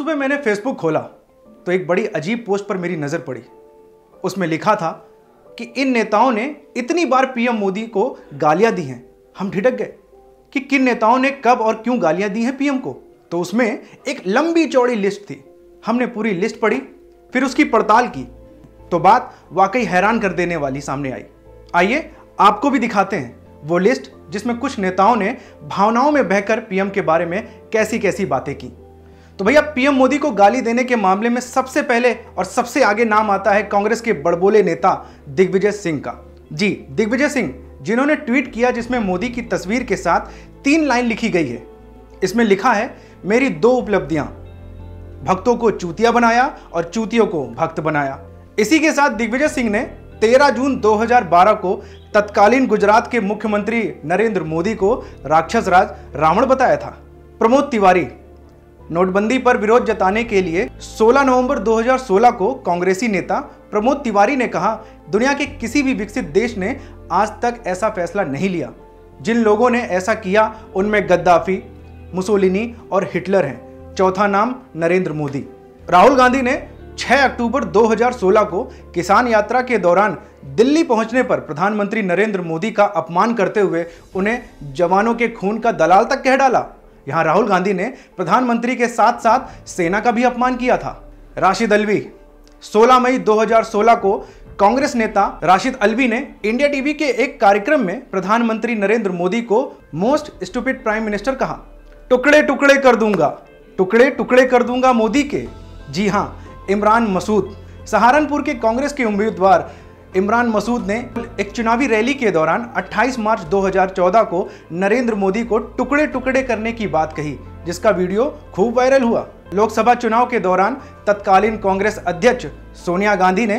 सुबह मैंने फेसबुक खोला तो एक बड़ी अजीब पोस्ट पर मेरी नज़र पड़ी। उसमें लिखा था कि इन नेताओं ने इतनी बार पीएम मोदी को गालियां दी हैं। हम ठिठक गए कि किन नेताओं ने कब और क्यों गालियां दी हैं पीएम को। तो उसमें एक लंबी चौड़ी लिस्ट थी। हमने पूरी लिस्ट पढ़ी, फिर उसकी पड़ताल की तो बात वाकई हैरान कर देने वाली सामने आई। आइए आपको भी दिखाते हैं वो लिस्ट जिसमें कुछ नेताओं ने भावनाओं में बहकर पीएम के बारे में कैसी कैसी बातें की। तो भैया, पीएम मोदी को गाली देने के मामले में सबसे पहले और सबसे आगे नाम आता है कांग्रेस के बड़बोले नेता दिग्विजय सिंह का। जी, दिग्विजय सिंह, जिन्होंने ट्वीट किया जिसमें मोदी की तस्वीर के साथ 3 लाइन लिखी गई है। इसमें लिखा है, मेरी 2 उपलब्धियां, भक्तों को चूतिया बनाया और चूतियों को भक्त बनाया। इसी के साथ दिग्विजय सिंह ने 13 जून 2012 को तत्कालीन गुजरात के मुख्यमंत्री नरेंद्र मोदी को राक्षस राज रावण बताया था। प्रमोद तिवारी, नोटबंदी पर विरोध जताने के लिए 16 नवंबर 2016 को कांग्रेसी नेता प्रमोद तिवारी ने कहा, दुनिया के किसी भी विकसित देश ने आज तक ऐसा फैसला नहीं लिया। जिन लोगों ने ऐसा किया उनमें गद्दाफी, मुसोलिनी और हिटलर हैं। चौथा नाम नरेंद्र मोदी। राहुल गांधी ने 6 अक्टूबर 2016 को किसान यात्रा के दौरान दिल्ली पहुंचने पर प्रधानमंत्री नरेंद्र मोदी का अपमान करते हुए उन्हें जवानों के खून का दलाल तक कह डाला। यहां राहुल गांधी ने प्रधानमंत्री के साथ साथ सेना का भी अपमान किया था। राशिद अल्वी, 16 मई 2016 को कांग्रेस नेता राशिद अल्वी ने इंडिया टीवी के एक कार्यक्रम में प्रधानमंत्री नरेंद्र मोदी को मोस्ट स्टूपिड प्राइम मिनिस्टर कहा। टुकड़े टुकड़े कर दूंगा, टुकड़े टुकड़े कर दूंगा मोदी के। जी हां, इमरान मसूद, सहारनपुर के कांग्रेस के उम्मीदवार इमरान मसूद ने एक चुनावी रैली के दौरान 28 मार्च 2014 को नरेंद्र मोदी को टुकड़े टुकड़े करने की बात कही, जिसका वीडियो खूब वायरल हुआ। लोकसभा चुनाव के दौरान तत्कालीन कांग्रेस अध्यक्ष सोनिया गांधी ने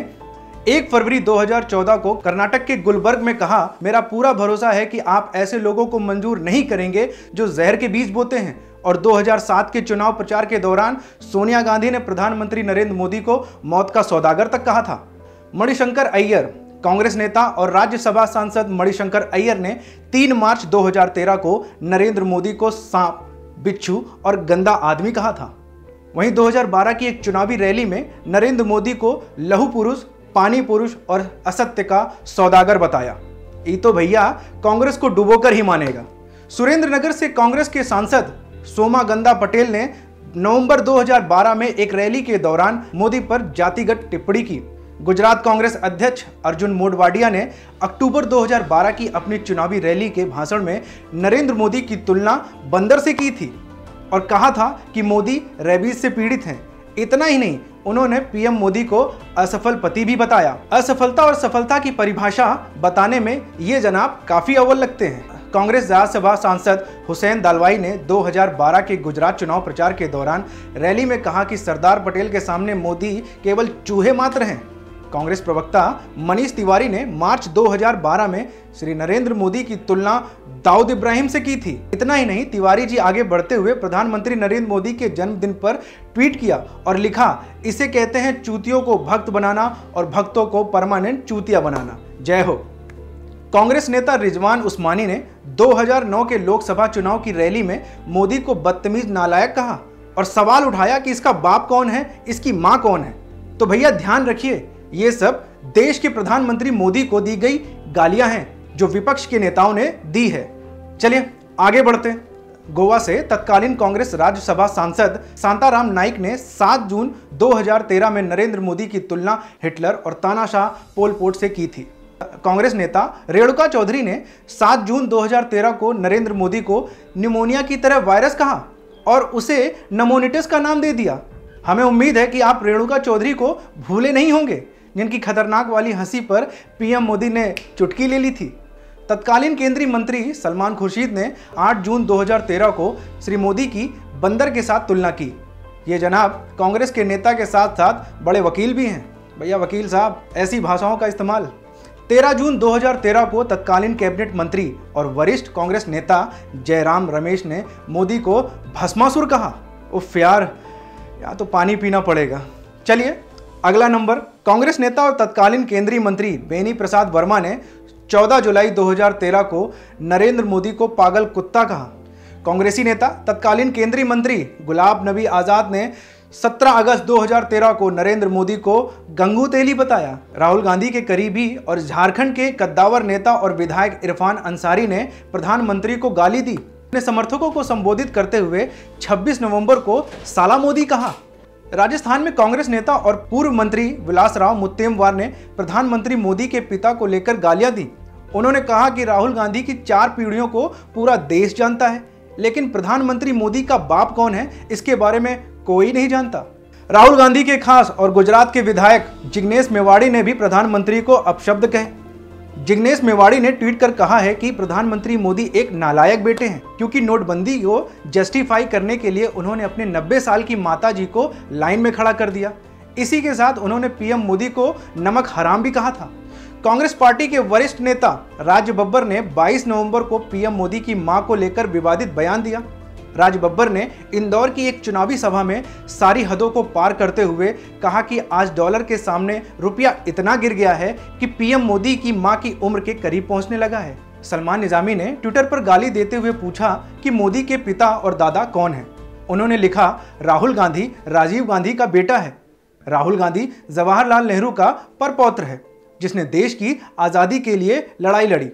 1 फरवरी 2014 को कर्नाटक के गुलबर्ग में कहा, मेरा पूरा भरोसा है कि आप ऐसे लोगों को मंजूर नहीं करेंगे जो जहर के बीज बोते हैं। और 2007 के चुनाव प्रचार के दौरान सोनिया गांधी ने प्रधानमंत्री नरेंद्र मोदी को मौत का सौदागर तक कहा था। मणिशंकर अय्यर, कांग्रेस नेता और राज्यसभा सांसद मणिशंकर अय्यर ने 3 मार्च 2013 को नरेंद्र मोदी को सांप, बिच्छू और गंदा आदमी कहा था। वहीं 2012 की एक चुनावी रैली में नरेंद्र मोदी को लहू पुरुष, पानी पुरुष और असत्य का सौदागर बताया। ये तो भैया कांग्रेस को डुबोकर ही मानेगा। सुरेंद्रनगर से कांग्रेस के सांसद सोमा गंदा पटेल ने नवंबर 2012 में एक रैली के दौरान मोदी पर जातिगत टिप्पणी की। गुजरात कांग्रेस अध्यक्ष अर्जुन मोढवाडिया ने अक्टूबर 2012 की अपनी चुनावी रैली के भाषण में नरेंद्र मोदी की तुलना बंदर से की थी और कहा था कि मोदी रेबीज से पीड़ित हैं। इतना ही नहीं, उन्होंने पीएम मोदी को असफल पति भी बताया। असफलता और सफलता की परिभाषा बताने में ये जनाब काफी अव्वल लगते हैं। कांग्रेस राज्यसभा सांसद हुसैन दालवाई ने 2012 के गुजरात चुनाव प्रचार के दौरान रैली में कहा कि सरदार पटेल के सामने मोदी केवल चूहे मात्र हैं। कांग्रेस प्रवक्ता मनीष तिवारी ने मार्च 2012 में श्री नरेंद्र मोदी की तुलना दाऊद इब्राहिम से की थी। इतना ही नहीं, तिवारी जी आगे बढ़ते हुए प्रधानमंत्री नरेंद्र मोदी के जन्मदिन पर ट्वीट किया और लिखा, इसे कहते हैं चूतियों को भक्त बनाना और भक्तों को परमानेंट चूतिया बनाना। जय हो। कांग्रेस नेता रिजवान उस्मानी ने 2009 के लोकसभा चुनाव की रैली में मोदी को बदतमीज नालायक कहा और सवाल उठाया कि इसका बाप कौन है, इसकी मां कौन है। तो भैया ध्यान रखिए, ये सब देश के प्रधानमंत्री मोदी को दी गई गालियां हैं जो विपक्ष के नेताओं ने दी है। चलिए आगे बढ़ते हैं। गोवा से तत्कालीन कांग्रेस राज्यसभा सांसद शांताराम नाइक ने 7 जून 2013 में नरेंद्र मोदी की तुलना हिटलर और तानाशाह पोल पोट से की थी। कांग्रेस नेता रेणुका चौधरी ने 7 जून 2013 को नरेंद्र मोदी को निमोनिया की तरह वायरस कहा और उसे नमोनिटिस का नाम दे दिया। हमें उम्मीद है कि आप रेणुका चौधरी को भूले नहीं होंगे, जिनकी खतरनाक वाली हंसी पर पीएम मोदी ने चुटकी ले ली थी। तत्कालीन केंद्रीय मंत्री सलमान खुर्शीद ने 8 जून 2013 को श्री मोदी की बंदर के साथ तुलना की। ये जनाब कांग्रेस के नेता के साथ साथ बड़े वकील भी हैं। भैया वकील साहब, ऐसी भाषाओं का इस्तेमाल। 13 जून 2013 को तत्कालीन कैबिनेट मंत्री और वरिष्ठ कांग्रेस नेता जयराम रमेश ने मोदी को भस्मासुर कहा। उफ यार, या तो पानी पीना पड़ेगा। चलिए अगला नंबर। कांग्रेस नेता और तत्कालीन केंद्रीय मंत्री बेनी प्रसाद वर्मा ने 14 जुलाई 2013 को नरेंद्र मोदी को पागल कुत्ता कहा। कांग्रेसी नेता तत्कालीन केंद्रीय मंत्री गुलाब नबी आज़ाद ने 17 अगस्त 2013 को नरेंद्र मोदी को गंगू तेली बताया। राहुल गांधी के करीबी और झारखंड के कद्दावर नेता और विधायक इरफान अंसारी ने प्रधानमंत्री को गाली दी। अपने समर्थकों को संबोधित करते हुए 26 नवंबर को साला मोदी कहा। राजस्थान में कांग्रेस नेता और पूर्व मंत्री विलासराव मुत्तेमवार ने प्रधानमंत्री मोदी के पिता को लेकर गालियां दी। उन्होंने कहा कि राहुल गांधी की 4 पीढ़ियों को पूरा देश जानता है, लेकिन प्रधानमंत्री मोदी का बाप कौन है इसके बारे में कोई नहीं जानता। राहुल गांधी के खास और गुजरात के विधायक जिग्नेश मेवाड़ी ने भी प्रधानमंत्री को अपशब्द कहे। जिग्नेश मेवाड़ी ने ट्वीट कर कहा है कि प्रधानमंत्री मोदी एक नालायक बेटे हैं, क्योंकि नोटबंदी को जस्टिफाई करने के लिए उन्होंने अपने 90 साल की माताजी को लाइन में खड़ा कर दिया। इसी के साथ उन्होंने पीएम मोदी को नमक हराम भी कहा था। कांग्रेस पार्टी के वरिष्ठ नेता राज बब्बर ने 22 नवंबर को पीएम मोदी की मां को लेकर विवादित बयान दिया। राज बब्बर ने इंदौर की एक चुनावी सभा में सारी हदों को पार करते हुए कहा कि आज डॉलर के सामने रुपया इतना गिर गया है कि पीएम मोदी की मां की उम्र के करीब पहुंचने लगा है। सलमान निजामी ने ट्विटर पर गाली देते हुए पूछा कि मोदी के पिता और दादा कौन हैं। उन्होंने लिखा, राहुल गांधी राजीव गांधी का बेटा है। राहुल गांधी जवाहरलाल नेहरू का परपौत्र है, जिसने देश की आजादी के लिए लड़ाई लड़ी।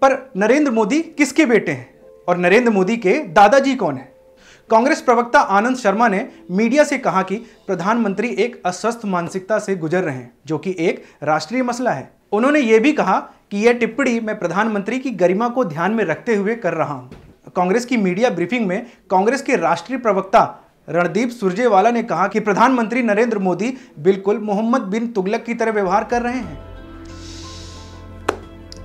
पर नरेंद्र मोदी किसके बेटे हैं और नरेंद्र मोदी के दादाजी कौन है? कांग्रेस प्रवक्ता आनंद शर्मा ने मीडिया से कहा कि प्रधानमंत्री एक अस्वस्थ मानसिकता से गुजर रहे हैं, जो कि एक राष्ट्रीय मसला है। उन्होंने ये भी कहा कि यह टिप्पणी मैं प्रधानमंत्री की गरिमा को ध्यान में रखते हुए कर रहा हूं। कांग्रेस की मीडिया ब्रीफिंग में कांग्रेस के राष्ट्रीय प्रवक्ता रणदीप सुरजेवाला ने कहा कि प्रधानमंत्री नरेंद्र मोदी बिल्कुल मोहम्मद बिन तुगलक की तरह व्यवहार कर रहे हैं।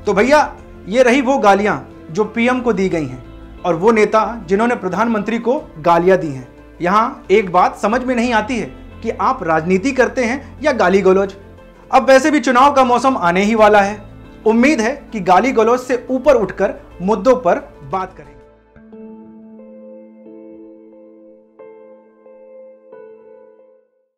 तो भैया, ये रही वो गालियां जो पीएम को दी गई हैं और वो नेता जिन्होंने प्रधानमंत्री को गालियां दी हैं। यहां एक बात समझ में नहीं आती है कि आप राजनीति करते हैं या गाली गलौज। अब वैसे भी चुनाव का मौसम आने ही वाला है। उम्मीद है कि गाली गलौज से ऊपर उठकर मुद्दों पर बात करें।